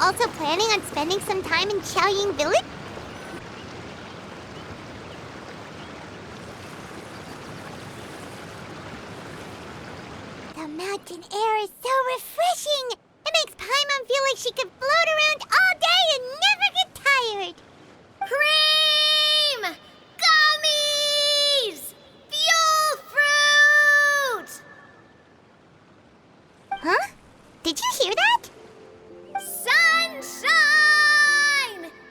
also planning on spending some time in Xiaoying Village? The mountain air is so refreshing! It makes Paimon feel like she could float around all day and never get tired! Cream! Gummies! Fuel fruit! Huh? Did you hear that? Sunshine!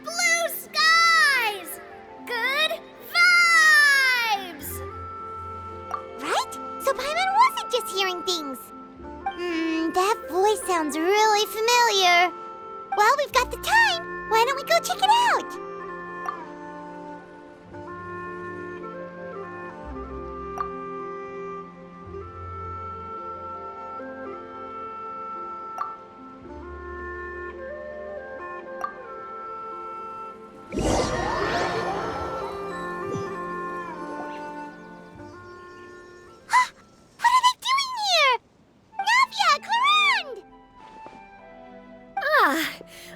Blue skies! Good vibes! Right? So Paimon wasn't just hearing things. That voice sounds really familiar. Well, we've got the time. Why don't we go check it out?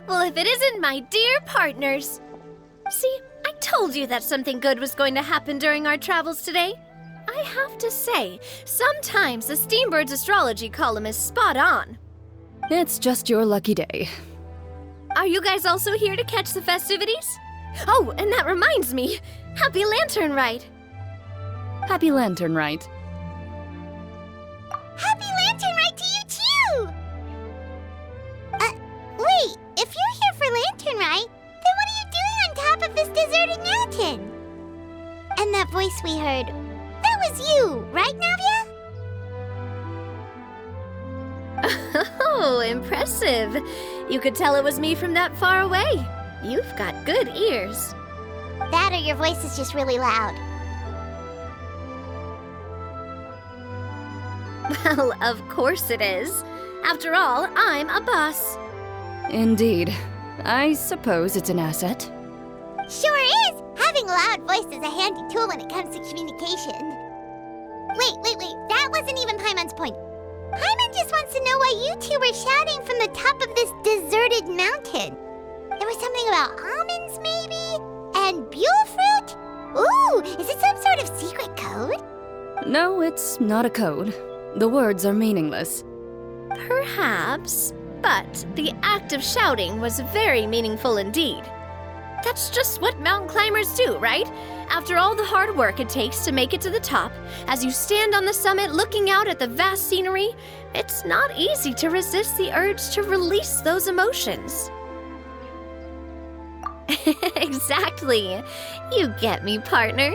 Well, if it isn't my dear partners. See, I told you that something good was going to happen during our travels today. I have to say, sometimes the Steambird's astrology column is spot on. It's just your lucky day. Are you guys also here to catch the festivities? Oh, and that reminds me. Happy Lantern Rite. Happy Lantern Rite. Happy Lantern Rite to you too! Wait, if you're here for Lantern Rite, then what are you doing on top of this deserted mountain? And that voice we heard, that was you, right, Navia? Oh, impressive. You could tell it was me from that far away. You've got good ears. That or your voice is just really loud. Well, of course it is. After all, I'm a boss. Indeed. I suppose it's an asset. Sure is! Having a loud voice is a handy tool when it comes to communication. Wait. That wasn't even Paimon's point. Paimon just wants to know why you two were shouting from the top of this deserted mountain. There was something about almonds, maybe? And buell fruit? Ooh, is it some sort of secret code? No, it's not a code. The words are meaningless. Perhaps, but the act of shouting was very meaningful indeed. That's just what mountain climbers do, right? After all the hard work it takes to make it to the top, as you stand on the summit looking out at the vast scenery, it's not easy to resist the urge to release those emotions. Exactly. You get me, partner.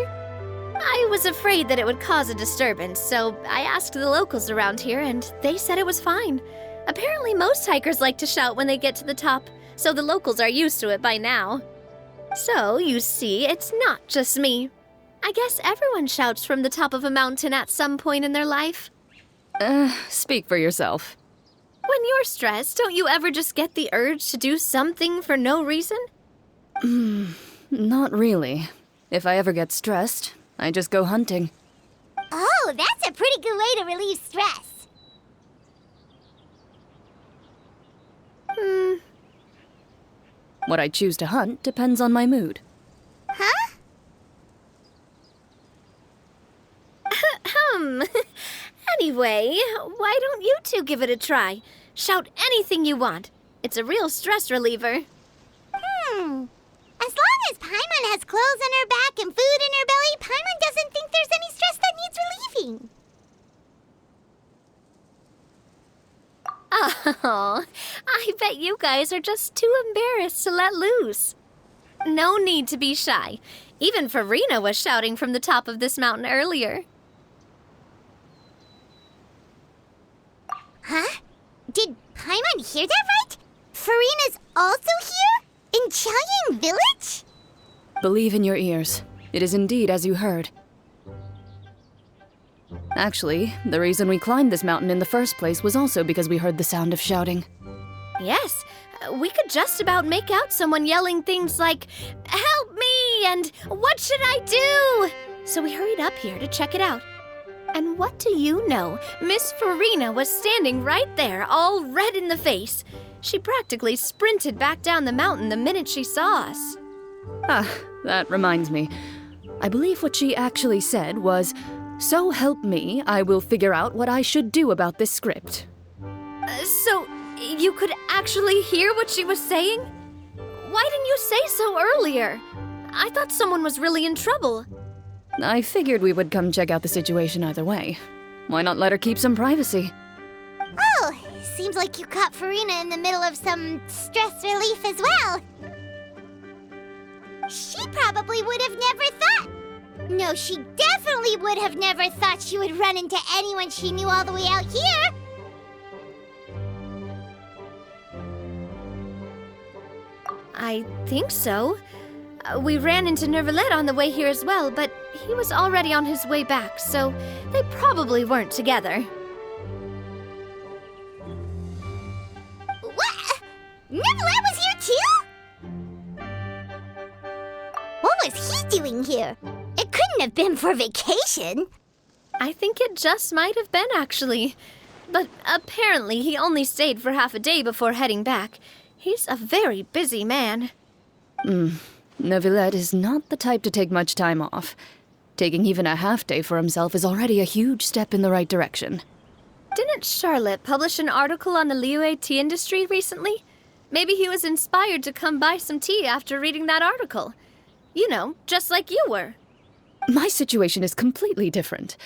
I was afraid that it would cause a disturbance, so I asked the locals around here and they said it was fine. Apparently most hikers like to shout when they get to the top, so the locals are used to it by now. So, you see, it's not just me. I guess everyone shouts from the top of a mountain at some point in their life. Speak for yourself. When you're stressed, don't you ever just get the urge to do something for no reason? Not really. If I ever get stressed, I just go hunting. Oh, that's a pretty good way to relieve stress. What I choose to hunt depends on my mood. Huh? Anyway, why don't you two give it a try? Shout anything you want. It's a real stress reliever. As long as Paimon has clothes on her back and food in her belly, Paimon doesn't think there's any stress that needs relieving. Oh, I bet you guys are just too embarrassed to let loose. No need to be shy. Even Farina was shouting from the top of this mountain earlier. Huh? Did Paimon hear that right? Farina's also here? In Qiaoying Village? Believe in your ears. It is indeed as you heard. Actually, the reason we climbed this mountain in the first place was also because we heard the sound of shouting. Yes, we could just about make out someone yelling things like, "Help me!" and "What should I do?" So we hurried up here to check it out. And what do you know? Miss Farina was standing right there, all red in the face. She practically sprinted back down the mountain the minute she saw us. Ah, that reminds me. I believe what she actually said was, "So help me, I will figure out what I should do about this script." So, you could actually hear what she was saying? Why didn't you say so earlier? I thought someone was really in trouble. I figured we would come check out the situation either way. Why not let her keep some privacy? Oh, seems like you caught Farina in the middle of some stress relief as well. She probably would have never thought. No, she definitely would have never thought she would run into anyone she knew all the way out here. I think so. We ran into Nervalet on the way here as well, but he was already on his way back, so they probably weren't together. What? Nervalet was here too? What was he doing here? It couldn't have been for vacation. I think it just might have been, actually. But apparently he only stayed for half a day before heading back. He's a very busy man. Neuvillette is not the type to take much time off. Taking even a half day for himself is already a huge step in the right direction. Didn't Charlotte publish an article on the Liyue tea industry recently? Maybe he was inspired to come buy some tea after reading that article. You know, just like you were. My situation is completely different.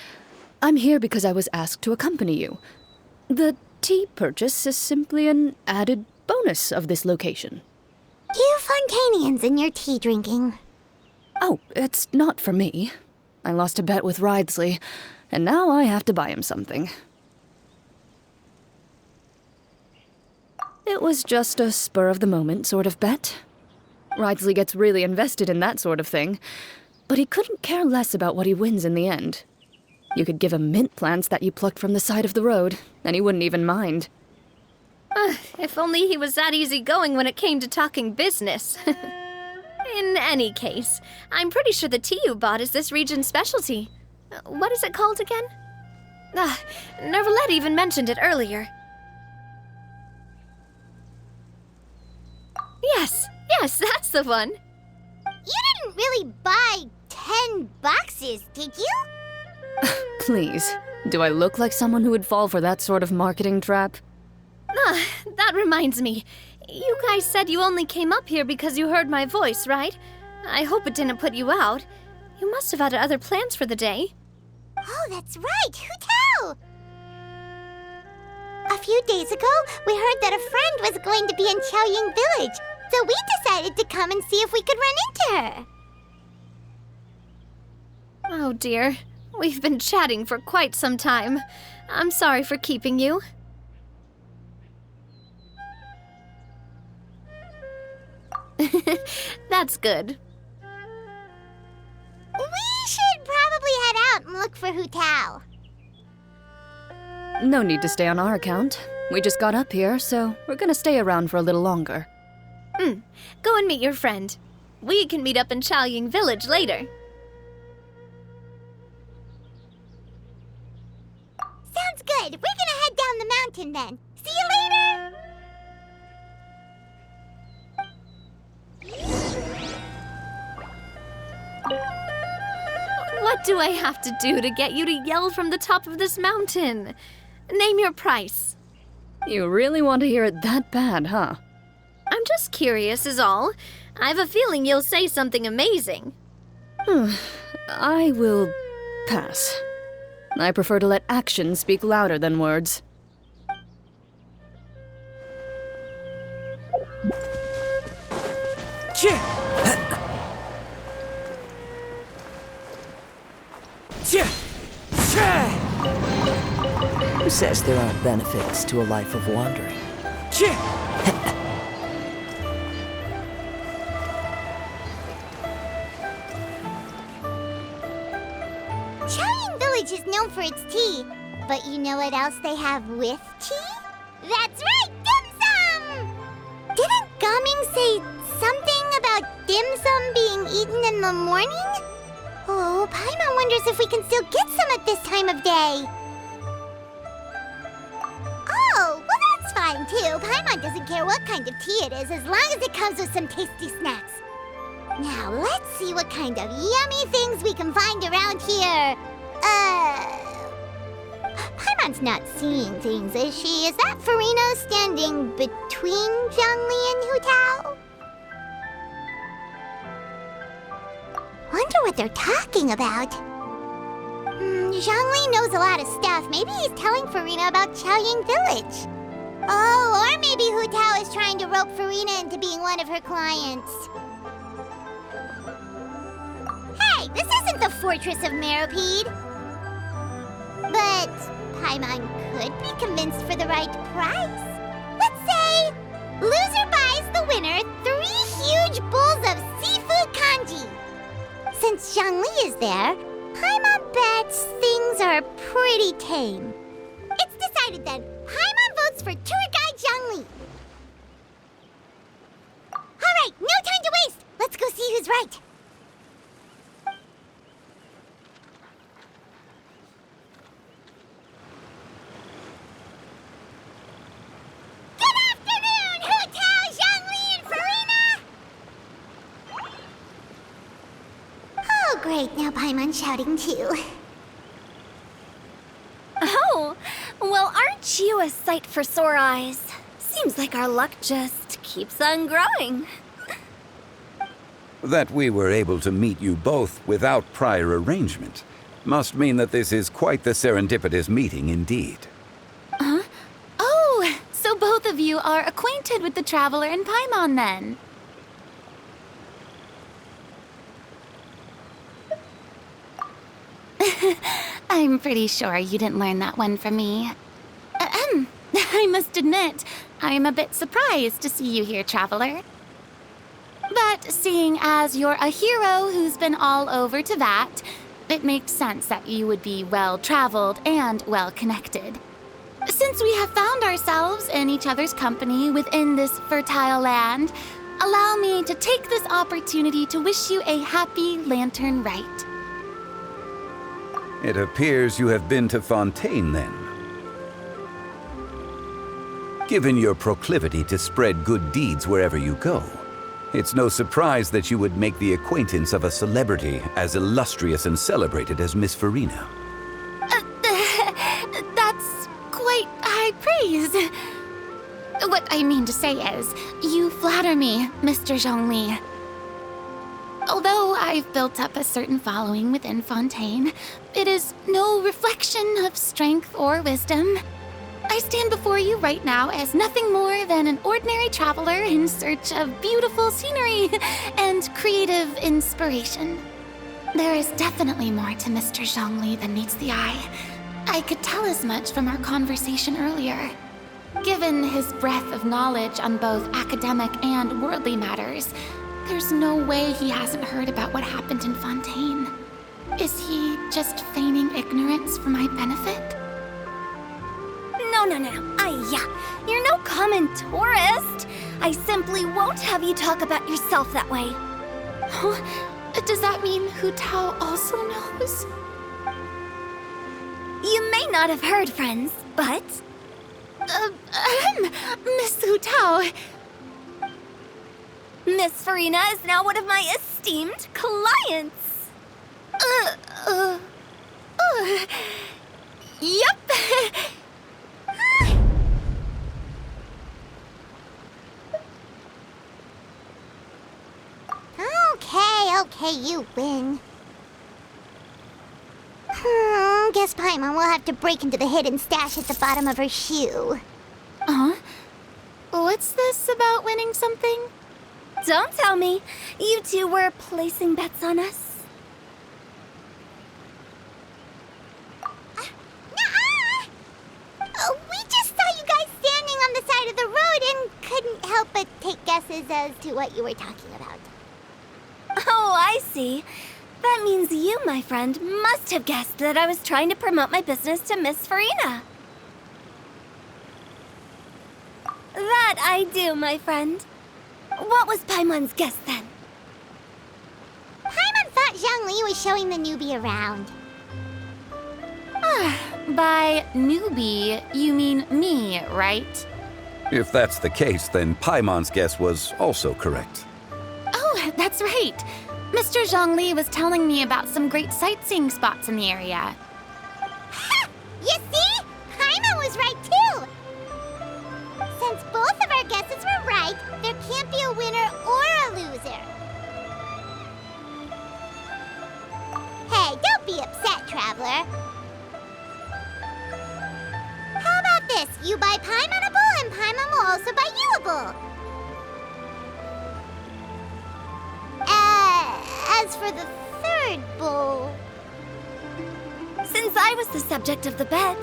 I'm here because I was asked to accompany you. The tea purchase is simply an added bonus of this location. You Fontainians and your tea drinking. Oh, it's not for me. I lost a bet with Ridesley, and now I have to buy him something. It was just a spur-of-the-moment sort of bet. Ridesley gets really invested in that sort of thing, but he couldn't care less about what he wins in the end. You could give him mint plants that you plucked from the side of the road, and he wouldn't even mind. If only he was that easygoing when it came to talking business. In any case, I'm pretty sure the tea you bought is this region's specialty. What is it called again? Nervalet even mentioned it earlier. Yes, that's the one. You didn't really buy 10 boxes, did you? Please, do I look like someone who would fall for that sort of marketing trap? That reminds me. You guys said you only came up here because you heard my voice, right? I hope it didn't put you out. You must have had other plans for the day. Oh, that's right. Who tell? A few days ago, we heard that a friend was going to be in Chaoying Village, so we decided to come and see if we could run into her. Oh dear. We've been chatting for quite some time. I'm sorry for keeping you. That's good. We should probably head out and look for Hu Tao. No need to stay on our account. We just got up here, so we're gonna stay around for a little longer. Go and meet your friend. We can meet up in Chaoying Village later. Sounds good. We're gonna head down the mountain then. See you later! What do I have to do to get you to yell from the top of this mountain? Name your price. You really want to hear it that bad, huh? I'm just curious is all. I have a feeling you'll say something amazing. I will pass. I prefer to let actions speak louder than words. Who says there aren't benefits to a life of wandering? Chaoying Village is known for its tea, but you know what else they have with tea? That's right, dim sum! Didn't Gaming say something about dim sum being eaten in the morning? Oh, Paimon wonders if we can still get some at this time of day. Oh, well that's fine. fine too. Paimon doesn't care what kind of tea it is as long as it comes with some tasty snacks. Now let's see what kind of yummy things we can find around here. Paimon's not seeing things, is she? Is that Farina standing between Zhongli and Hu Tao? Wonder what they're talking about. Zhongli knows a lot of stuff. Maybe he's telling Farina about Chaoying Village. Oh, or maybe Hu Tao is trying to rope Farina into being one of her clients. Hey, this isn't the Fortress of Meropide. But Paimon could be convinced for the right price. Let's say loser buys the winner 3 huge bowls of seafood kanji. Since Zhongli is there, Paimon bets things are pretty tame. It's decided then. Paimon votes for tour guide Zhongli. All right, no time to waste. Let's go see who's right. Good afternoon, Hu Tao, Zhongli, and Farina. Oh, great. Now Paimon's shouting too. Oh, well, aren't you a sight for sore eyes? Seems like our luck just keeps on growing. That we were able to meet you both without prior arrangement must mean that this is quite the serendipitous meeting indeed. Huh? Oh, so both of you are acquainted with the Traveler and Paimon then? I'm pretty sure you didn't learn that one from me. I must admit, I'm a bit surprised to see you here, Traveler. But seeing as you're a hero who's been all over Teyvat, it makes sense that you would be well-traveled and well-connected. Since we have found ourselves in each other's company within this fertile land, allow me to take this opportunity to wish you a happy Lantern Rite. It appears you have been to Fontaine, then. Given your proclivity to spread good deeds wherever you go, it's no surprise that you would make the acquaintance of a celebrity as illustrious and celebrated as Miss Farina. That's quite high praise. What I mean to say is, you flatter me, Mr. Zhongli. Although I've built up a certain following within Fontaine, it is no reflection of strength or wisdom. I stand before you right now as nothing more than an ordinary traveler in search of beautiful scenery and creative inspiration. There is definitely more to Mr. Zhongli than meets the eye. I could tell as much from our conversation earlier. Given his breadth of knowledge on both academic and worldly matters, there's no way he hasn't heard about what happened in Fontaine. Is he just feigning ignorance for my benefit? No. You're no common tourist. I simply won't have you talk about yourself that way. Huh? Does that mean Hu Tao also knows? You may not have heard, friends, but... Miss Hu Tao... Miss Farina is now one of my esteemed clients. Yep. Okay, you win. Guess Paimon will have to break into the hidden stash at the bottom of her shoe. What's this about winning something? Don't tell me. You two were placing bets on us. Nuh-uh! We just saw you guys standing on the side of the road and couldn't help but take guesses as to what you were talking about. Oh, I see. That means you, my friend, must have guessed that I was trying to promote my business to Miss Farina. That I do, my friend. What was Paimon's guess then? Paimon thought Zhongli was showing the newbie around. By newbie, you mean me, right? If that's the case, then Paimon's guess was also correct. Oh, that's right. Mr. Zhongli was telling me about some great sightseeing spots in the area. Ha! You see? Paimon was right too! Since both of our guesses were right, there can't be a winner or a loser. Hey, don't be upset, Traveler. How about this? You buy Paimon a bowl, and Paimon will also buy you a bowl. As for the third bowl... Since I was the subject of the bet,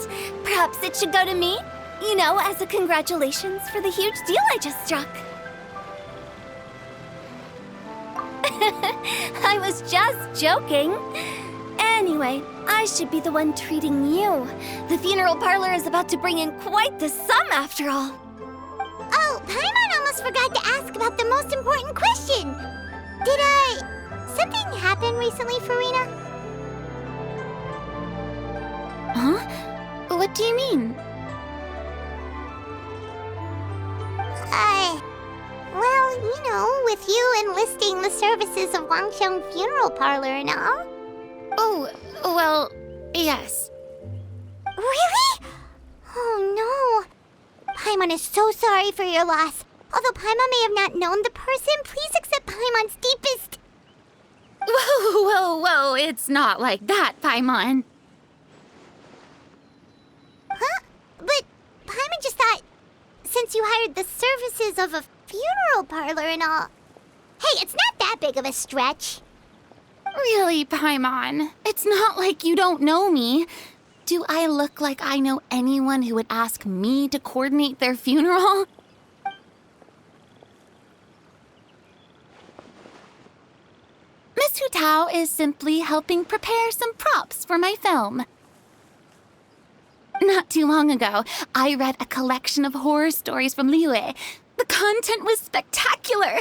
perhaps it should go to me? You know, as a congratulations for the huge deal I just struck. I was just joking. Anyway, I should be the one treating you. The funeral parlor is about to bring in quite the sum after all. Oh, Paimon almost forgot to ask about the most important question. Did, something happen recently, Farina? Huh? What do you mean? Well, you know, with you enlisting the services of Wangsheng Funeral Parlor and all. Oh, well, yes. Really? Oh, no. Paimon is so sorry for your loss. Although Paimon may have not known the person, please accept Paimon's deepest... Whoa, it's not like that, Paimon. Huh? But Paimon just thought, since you hired the services of a funeral parlor and all... Hey, it's not that big of a stretch. Really, Paimon? It's not like you don't know me. Do I look like I know anyone who would ask me to coordinate their funeral? Miss Hu Tao is simply helping prepare some props for my film. Not too long ago, I read a collection of horror stories from Liyue. The content was spectacular.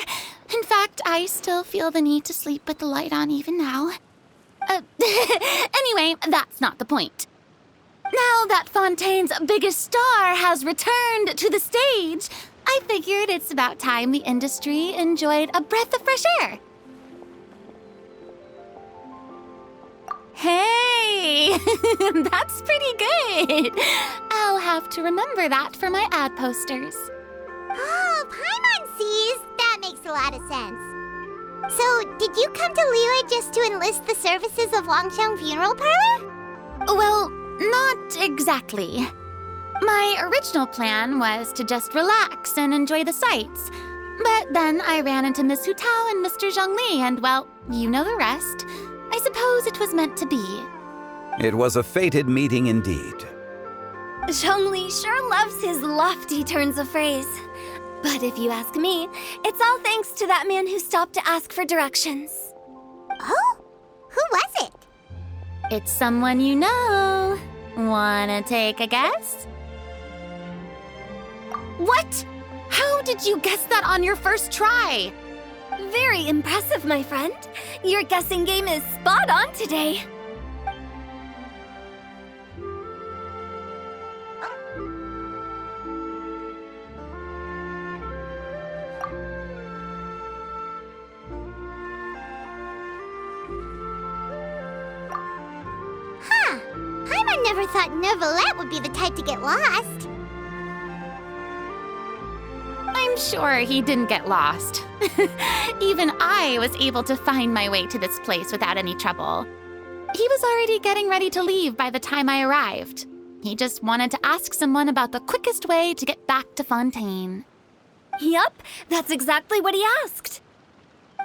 In fact, I still feel the need to sleep with the light on even now. Anyway, that's not the point. Now that Fontaine's biggest star has returned to the stage, I figured it's about time the industry enjoyed a breath of fresh air. Hey, that's pretty good. I'll have to remember that for my ad posters. Oh, Paimon sees. That makes a lot of sense. So, did you come to Liyue just to enlist the services of Wangsheng Funeral Parlor? Well, not exactly. My original plan was to just relax and enjoy the sights. But then I ran into Miss Hu Tao and Mr. Zhongli, and well, you know the rest. I suppose it was meant to be. It was a fated meeting indeed. Zhongli sure loves his lofty turns of phrase. But if you ask me, it's all thanks to that man who stopped to ask for directions. Oh? Who was it? It's someone you know. Wanna take a guess? What? How did you guess that on your first try? Very impressive, my friend. Your guessing game is spot on today. Huh. Paimon never thought Neuvillette would be the type to get lost. I'm sure he didn't get lost. Even I was able to find my way to this place without any trouble. He was already getting ready to leave by the time I arrived. He just wanted to ask someone about the quickest way to get back to Fontaine. Yup, that's exactly what he asked.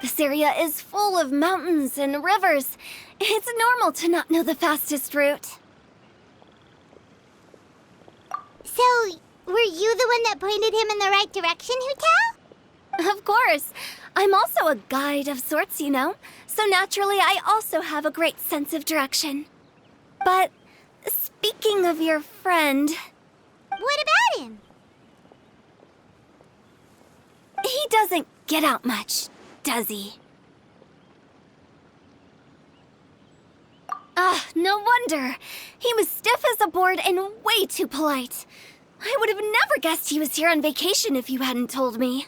This area is full of mountains and rivers. It's normal to not know the fastest route. So, were you the one that pointed him in the right direction, Hu Tao? Of course. I'm also a guide of sorts, you know. So naturally, I also have a great sense of direction. But speaking of your friend... What about him? He doesn't get out much, does he? No wonder. He was stiff as a board and way too polite. I would have never guessed he was here on vacation if you hadn't told me.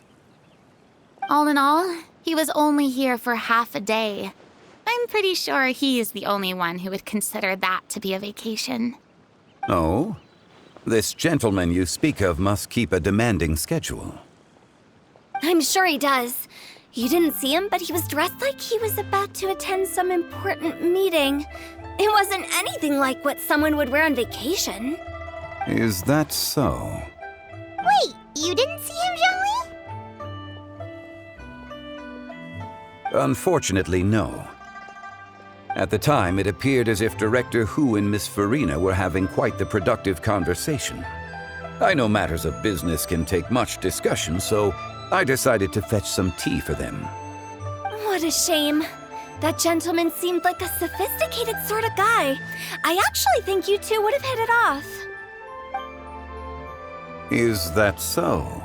All in all, he was only here for half a day. I'm pretty sure he is the only one who would consider that to be a vacation. Oh? This gentleman you speak of must keep a demanding schedule. I'm sure he does. You didn't see him, but he was dressed like he was about to attend some important meeting. It wasn't anything like what someone would wear on vacation. Is that so? Wait, you didn't see him, Zhongli? Unfortunately, no. At the time, it appeared as if Director Hu and Miss Farina were having quite the productive conversation. I know matters of business can take much discussion, so I decided to fetch some tea for them. What a shame. That gentleman seemed like a sophisticated sort of guy. I actually think you two would have hit it off. Is that so?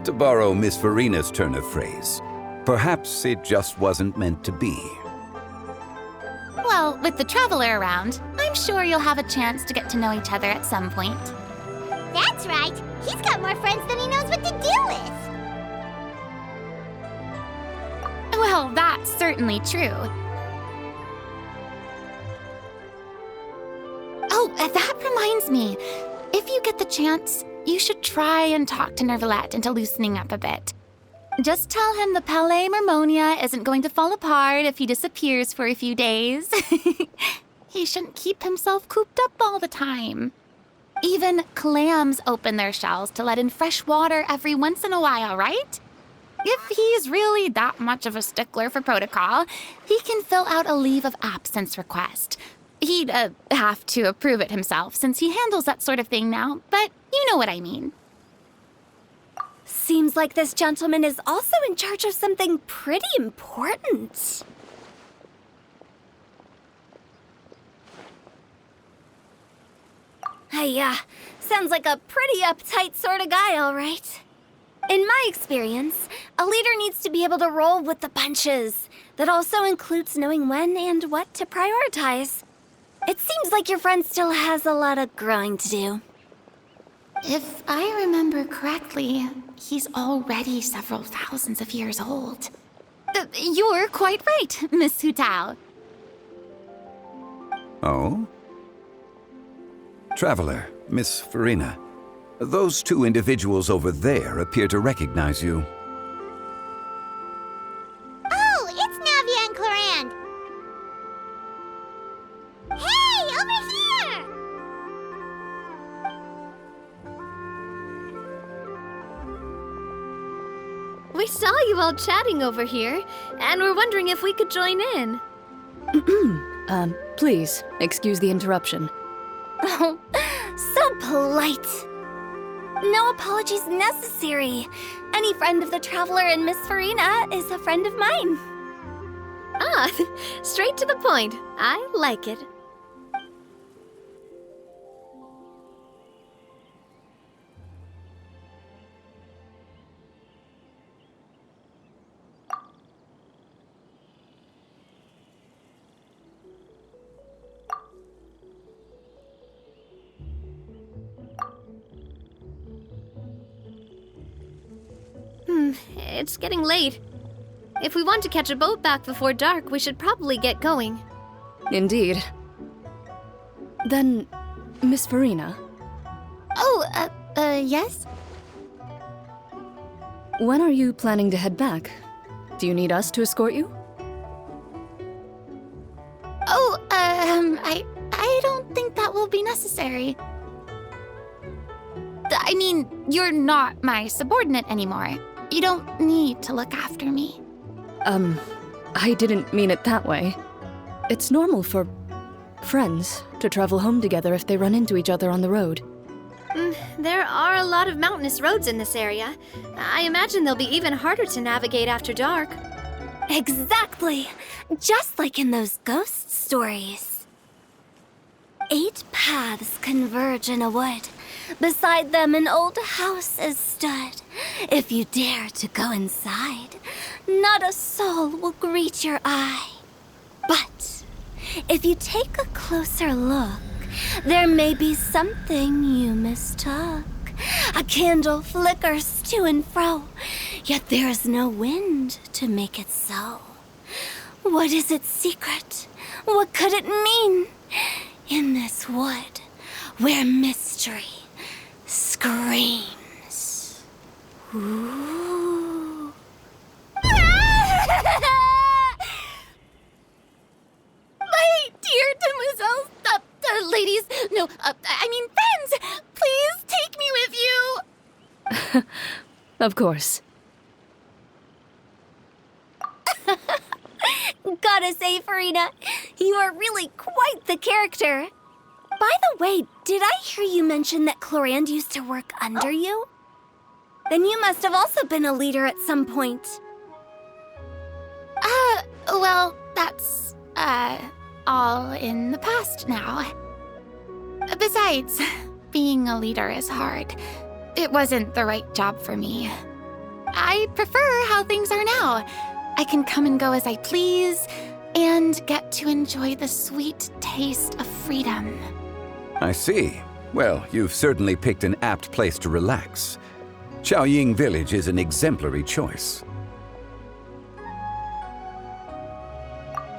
To borrow Miss Farina's turn of phrase, perhaps it just wasn't meant to be. Well, with the traveler around, I'm sure you'll have a chance to get to know each other at some point. That's right. He's got more friends than he knows what to do with. Well, that's certainly true. Oh, that reminds me. If you get the chance, you should try and talk to Nervalette into loosening up a bit. Just tell him the Palais Mermonia isn't going to fall apart if he disappears for a few days. He shouldn't keep himself cooped up all the time. Even clams open their shells to let in fresh water every once in a while, right? If he's really that much of a stickler for protocol, he can fill out a leave of absence request. He'd have to approve it himself since he handles that sort of thing now, but you know what I mean. Seems like this gentleman is also in charge of something pretty important. Sounds like a pretty uptight sort of guy, all right. In my experience, a leader needs to be able to roll with the punches. That also includes knowing when and what to prioritize. It seems like your friend still has a lot of growing to do. If I remember correctly, he's already several thousands of years old. You're quite right, Miss Hu Tao. Oh? Traveler, Miss Farina, those two individuals over there appear to recognize you. Oh, it's Navia and Clorand. Hey, over here! We saw you all chatting over here, and we're wondering if we could join in. Please, excuse the interruption. Oh, so polite. No apologies necessary. Any friend of the Traveler and Miss Farina is a friend of mine. Ah, straight to the point. I like it. It's getting late. If we want to catch a boat back before dark, we should probably get going. Indeed. Then, Miss Farina, Oh, yes? when are you planning to head back? Do you need us to escort you? Oh, I don't think that will be necessary. I mean, you're not my subordinate anymore. You don't need to look after me. I didn't mean it that way. It's normal for friends to travel home together if they run into each other on the road. There are a lot of mountainous roads in this area. I imagine they'll be even harder to navigate after dark. Exactly. Just like in those ghost stories. paths converge in a wood. Beside them an old house is stood. If you dare to go inside, not a soul will greet your eye. But if you take a closer look, there may be something you mistook. A candle flickers to and fro, yet there is no wind to make it so. What is its secret? What could it mean? In this wood, where mystery screams. Ooh. My dear demoiselles, ladies, no, I mean friends, please take me with you. Of course. Gotta say, Farina, you are really quite the character. By the way, did I hear you mention that Clorand used to work under you? Then you must have also been a leader at some point. Well, that's, all in the past now. Besides, being a leader is hard. It wasn't the right job for me. I prefer how things are now. I can come and go as I please, and get to enjoy the sweet taste of freedom. I see. Well, you've certainly picked an apt place to relax. Xiaoying Village is an exemplary choice.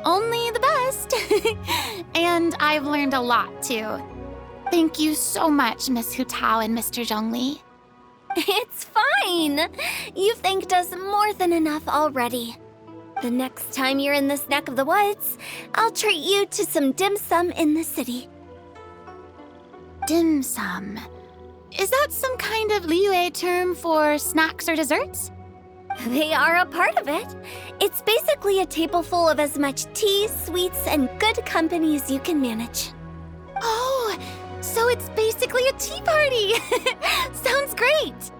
Only the best. And I've learned a lot, too. Thank you so much, Miss Hu Tao and Mr. Zhongli. It's fine. You've thanked us more than enough already. The next time you're in this neck of the woods, I'll treat you to some dim sum in the city. Dim sum. Is that some kind of Liyue term for snacks or desserts? They are a part of it. It's basically a table full of as much tea, sweets, and good company as you can manage. Oh, so it's basically a tea party. Sounds great.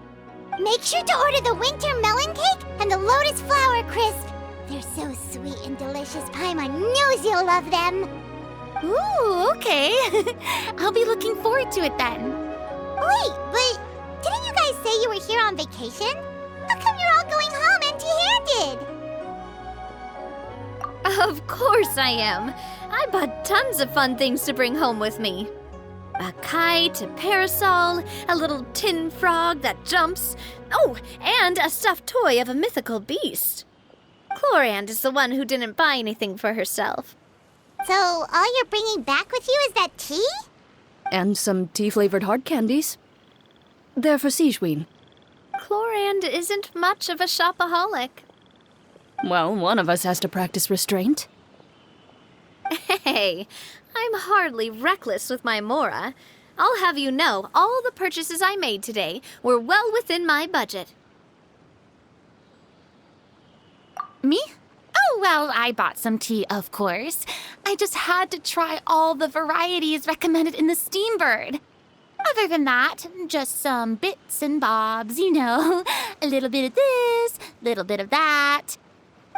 Make sure to order the winter melon cake and the lotus flower crisp. They're so sweet and delicious. Paimon knows you'll love them. Ooh, okay. I'll be looking forward to it then. Wait, but didn't you guys say you were here on vacation? How come you're all going home empty-handed? Of course I am. I bought tons of fun things to bring home with me. A kite, a parasol, a little tin frog that jumps. Oh, and a stuffed toy of a mythical beast. Clorand is the one who didn't buy anything for herself. So all you're bringing back with you is that tea? And some tea-flavored hard candies. They're for Sigewin. Clorand isn't much of a shopaholic. Well, one of us has to practice restraint. Hey, I'm hardly reckless with my Mora. I'll have you know, all the purchases I made today were well within my budget. Me? Oh, well, I bought some tea, of course. I just had to try all the varieties recommended in the Steambird. Other than that, just some bits and bobs, you know. A little bit of this, little bit of that.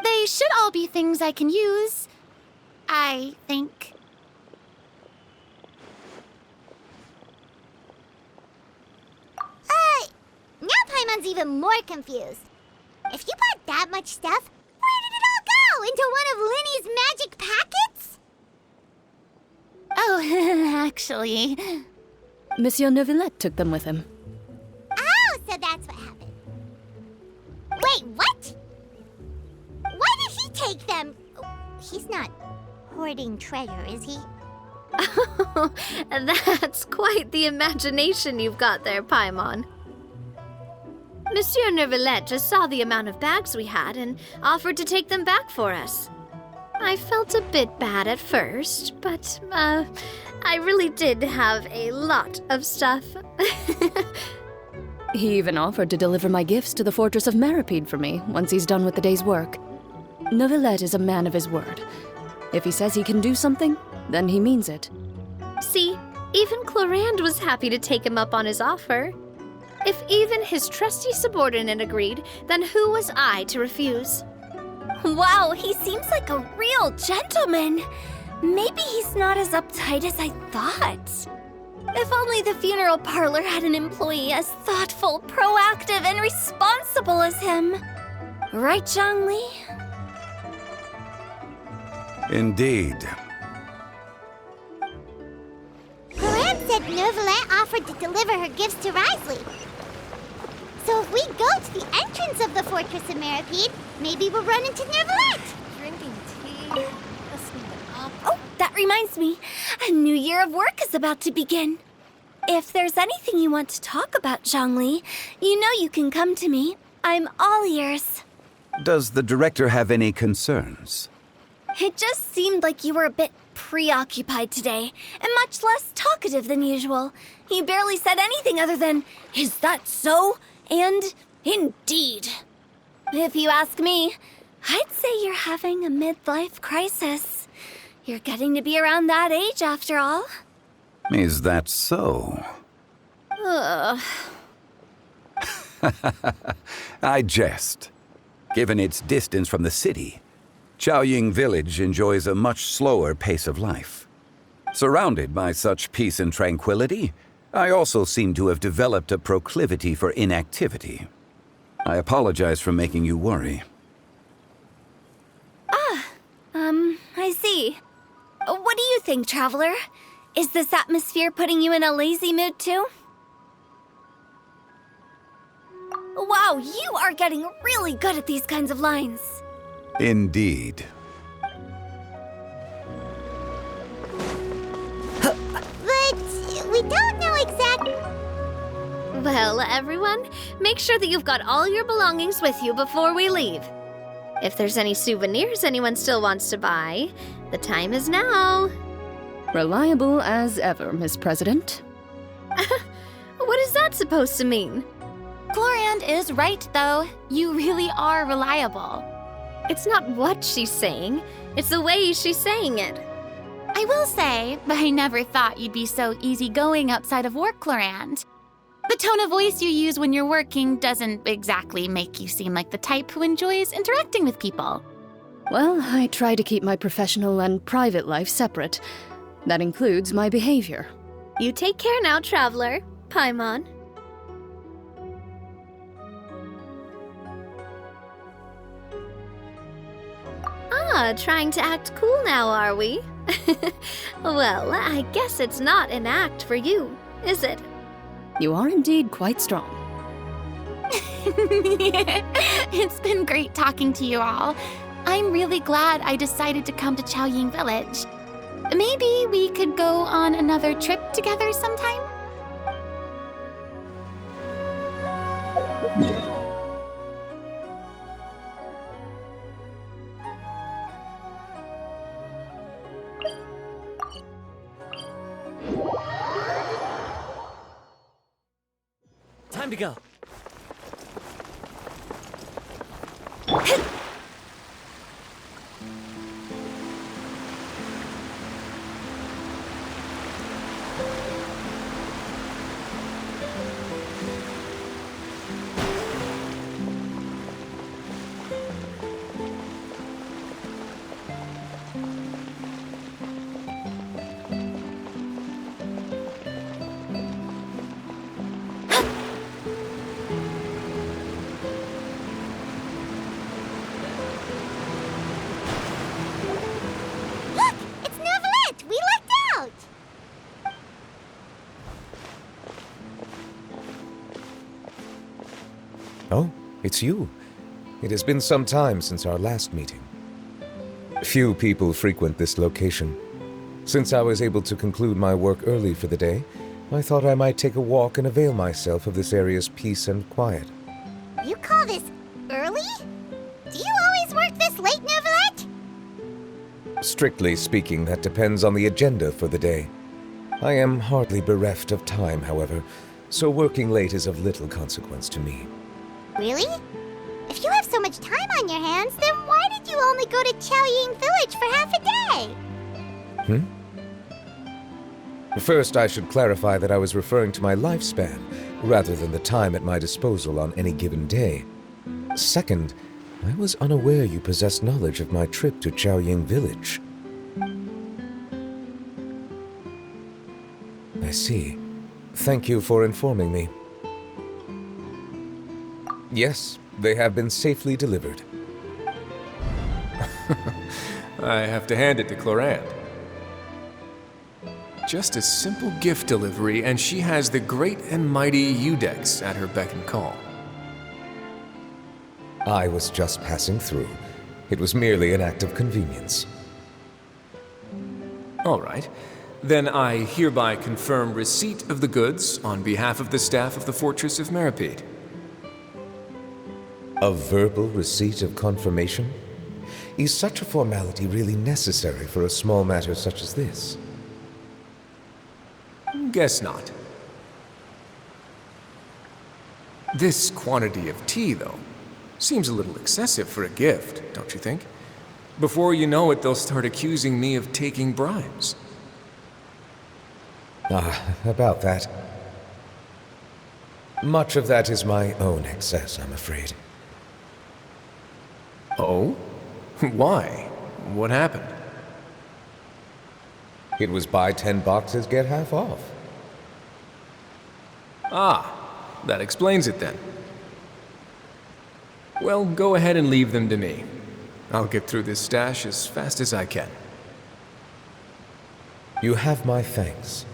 They should all be things I can use, I think. Now Paimon's even more confused. If you bought that much stuff, where did it all go? Into one of Linny's magic packets? Oh, actually... Monsieur Neuvillette took them with him. Oh, so that's what happened. Wait, what? Why did he take them? He's not hoarding treasure, is he? That's quite the imagination you've got there, Paimon. Monsieur Neuvillette just saw the amount of bags we had and offered to take them back for us. I felt a bit bad at first, but, I really did have a lot of stuff. He even offered to deliver my gifts to the Fortress of Meripede for me once he's done with the day's work. Neuvillette is a man of his word. If he says he can do something, then he means it. See, even Clorand was happy to take him up on his offer. If even his trusty subordinate agreed, then who was I to refuse? Wow, he seems like a real gentleman. Maybe he's not as uptight as I thought. If only the funeral parlor had an employee as thoughtful, proactive, and responsible as him. Right, Zhongli? Indeed. Corinne said Neuvillette offered to deliver her gifts to Risley. So if we go to the entrance of the Fortress of Meripede, maybe we'll run into Neuvillette. Drinking tea, listening to opera. Oh, that reminds me. A new year of work is about to begin. If there's anything you want to talk about, Zhongli, you know you can come to me. I'm all ears. Does the director have any concerns? It just seemed like you were a bit preoccupied today, and much less talkative than usual. You barely said anything other than, "Is that so?" and "Indeed." If you ask me, I'd say you're having a midlife crisis. You're getting to be around that age after all. Is that so? Ugh. I jest. Given its distance from the city, Chaoying Village enjoys a much slower pace of life. Surrounded by such peace and tranquility, I also seem to have developed a proclivity for inactivity. I apologize for making you worry. I see. What do you think, Traveler? Is this atmosphere putting you in a lazy mood too? Wow, you are getting really good at these kinds of lines. Indeed. But we don't know exactly. Well, everyone, make sure that you've got all your belongings with you before we leave. If there's any souvenirs anyone still wants to buy, the time is now. Reliable as ever, Miss President. What is that supposed to mean? Gloriand is right, though. You really are reliable. It's not what she's saying, it's the way she's saying it. I will say, I never thought you'd be so easygoing outside of work, Gloriand. The tone of voice you use when you're working doesn't exactly make you seem like the type who enjoys interacting with people. Well, I try to keep my professional and private life separate. That includes my behavior. You take care now, Traveler. Paimon. Trying to act cool now, are we? Well, I guess it's not an act for you, is it? You are indeed quite strong. It's been great talking to you all. I'm really glad I decided to come to Chaoying Village. Maybe we could go on another trip together sometime? Time to go. Oh, it's you. It has been some time since our last meeting. Few people frequent this location. Since I was able to conclude my work early for the day, I thought I might take a walk and avail myself of this area's peace and quiet. You call this early? Do you always work this late, Neuvillette? Strictly speaking, that depends on the agenda for the day. I am hardly bereft of time, however, so working late is of little consequence to me. Really? If you have so much time on your hands, then why did you only go to Chaoying Village for half a day? First, I should clarify that I was referring to my lifespan, rather than the time at my disposal on any given day. Second, I was unaware you possessed knowledge of my trip to Chaoying Village. I see. Thank you for informing me. Yes, they have been safely delivered. I have to hand it to Clorand. Just a simple gift delivery, and she has the great and mighty Udex at her beck and call. I was just passing through. It was merely an act of convenience. All right. Then I hereby confirm receipt of the goods on behalf of the staff of the Fortress of Meripede. A verbal receipt of confirmation? Is such a formality really necessary for a small matter such as this? Guess not. This quantity of tea, though, seems a little excessive for a gift, don't you think? Before you know it, they'll start accusing me of taking bribes. About that. Much of that is my own excess, I'm afraid. Oh? Why? What happened? It was buy 10 boxes, get half off. Ah, that explains it then. Well, go ahead and leave them to me. I'll get through this stash as fast as I can. You have my thanks.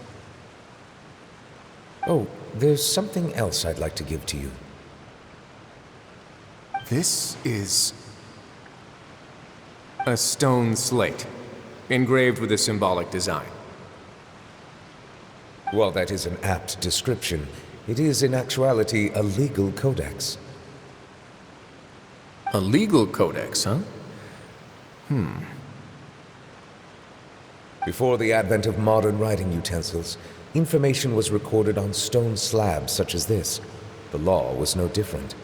Oh, there's something else I'd like to give to you. This is a stone slate, engraved with a symbolic design. While that is an apt description, it is in actuality a legal codex. A legal codex, huh? Before the advent of modern writing utensils, information was recorded on stone slabs such as this. The law was no different.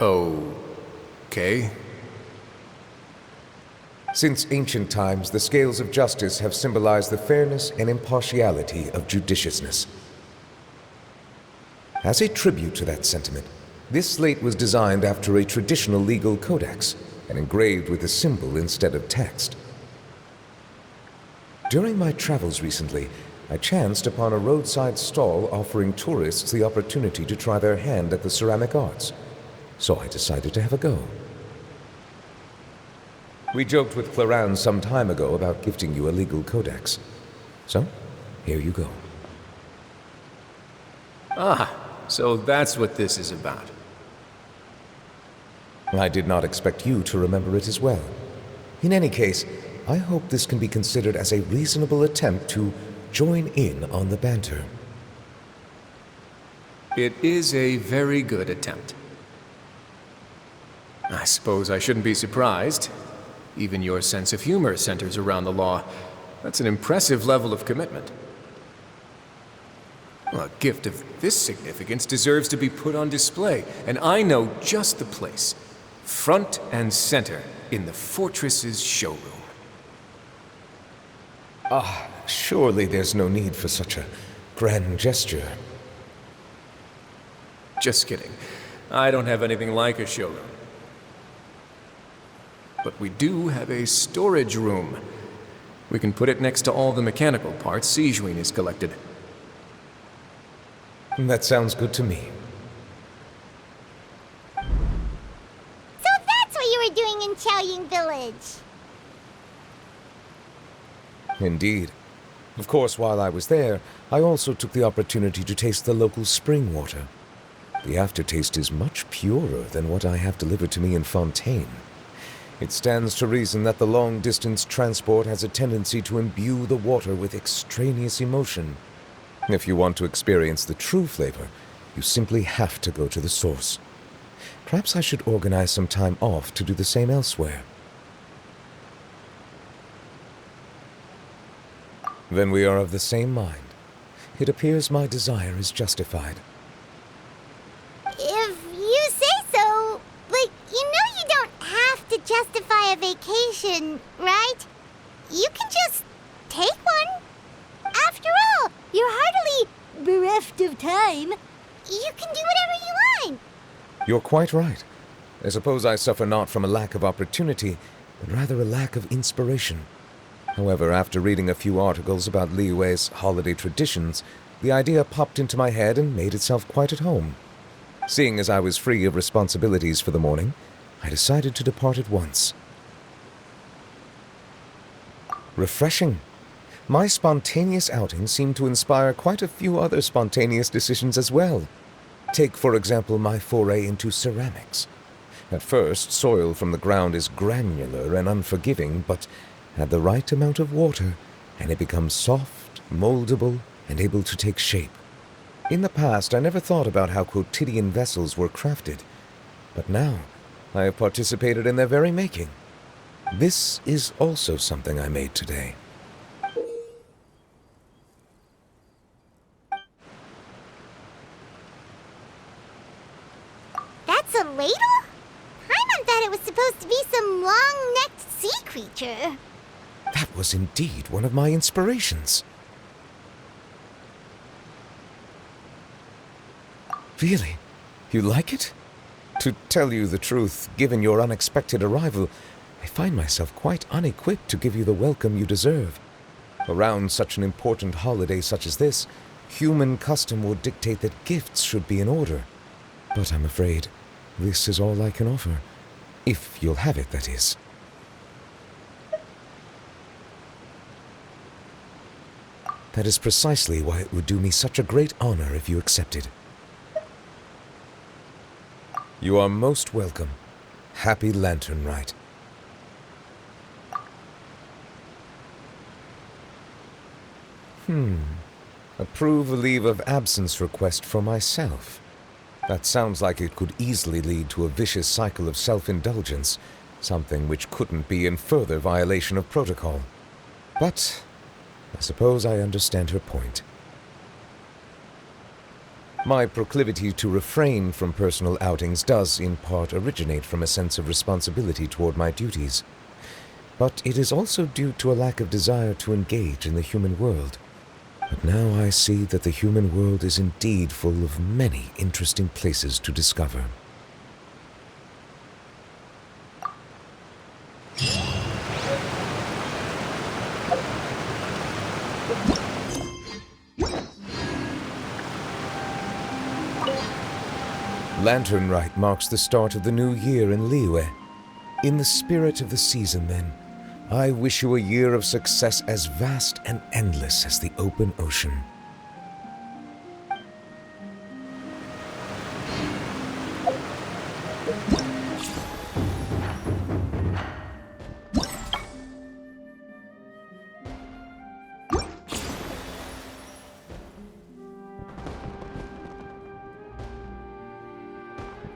Okay. Since ancient times, the scales of justice have symbolized the fairness and impartiality of judiciousness. As a tribute to that sentiment, this slate was designed after a traditional legal codex and engraved with a symbol instead of text. During my travels recently, I chanced upon a roadside stall offering tourists the opportunity to try their hand at the ceramic arts, so I decided to have a go. We joked with Clorand some time ago about gifting you a legal codex. So, here you go. Ah, so that's what this is about. I did not expect you to remember it as well. In any case, I hope this can be considered as a reasonable attempt to join in on the banter. It is a very good attempt. I suppose I shouldn't be surprised. Even your sense of humor centers around the law. That's an impressive level of commitment. Well, a gift of this significance deserves to be put on display, and I know just the place. Front and center in the Fortress's showroom. Surely there's no need for such a grand gesture. Just kidding. I don't have anything like a showroom. But we do have a storage room. We can put it next to all the mechanical parts Sijuin has collected. That sounds good to me. So that's what you were doing in Qiaoying Village. Indeed. Of course, while I was there, I also took the opportunity to taste the local spring water. The aftertaste is much purer than what I have delivered to me in Fontaine. It stands to reason that the long-distance transport has a tendency to imbue the water with extraneous emotion. If you want to experience the true flavor, you simply have to go to the source. Perhaps I should organize some time off to do the same elsewhere. Then we are of the same mind. It appears my desire is justified. If you say so, but you know you don't have to justify a vacation, right? You can just take one. After all, you're hardly bereft of time. You can do whatever you want. You're quite right. I suppose I suffer not from a lack of opportunity, but rather a lack of inspiration. However, after reading a few articles about Liyue's holiday traditions, the idea popped into my head and made itself quite at home. Seeing as I was free of responsibilities for the morning, I decided to depart at once. Refreshing. My spontaneous outing seemed to inspire quite a few other spontaneous decisions as well. Take, for example, my foray into ceramics. At first, soil from the ground is granular and unforgiving, but add the right amount of water, and it becomes soft, moldable, and able to take shape. In the past, I never thought about how quotidian vessels were crafted, but now I have participated in their very making. This is also something I made today. That's a ladle? Paimon thought it was supposed to be some long-necked sea creature. That was indeed one of my inspirations. Really? You like it? To tell you the truth, given your unexpected arrival, I find myself quite unequipped to give you the welcome you deserve. Around such an important holiday such as this, human custom would dictate that gifts should be in order. But I'm afraid this is all I can offer. If you'll have it, that is. That is precisely why it would do me such a great honor if you accepted. You are most welcome. Happy Lantern Rite. Approve a leave of absence request for myself. That sounds like it could easily lead to a vicious cycle of self-indulgence, something which couldn't be in further violation of protocol. But I suppose I understand her point. My proclivity to refrain from personal outings does, in part, originate from a sense of responsibility toward my duties. But it is also due to a lack of desire to engage in the human world. But now I see that the human world is indeed full of many interesting places to discover. Lantern Rite marks the start of the new year in Liyue. In the spirit of the season, then, I wish you a year of success as vast and endless as the open ocean.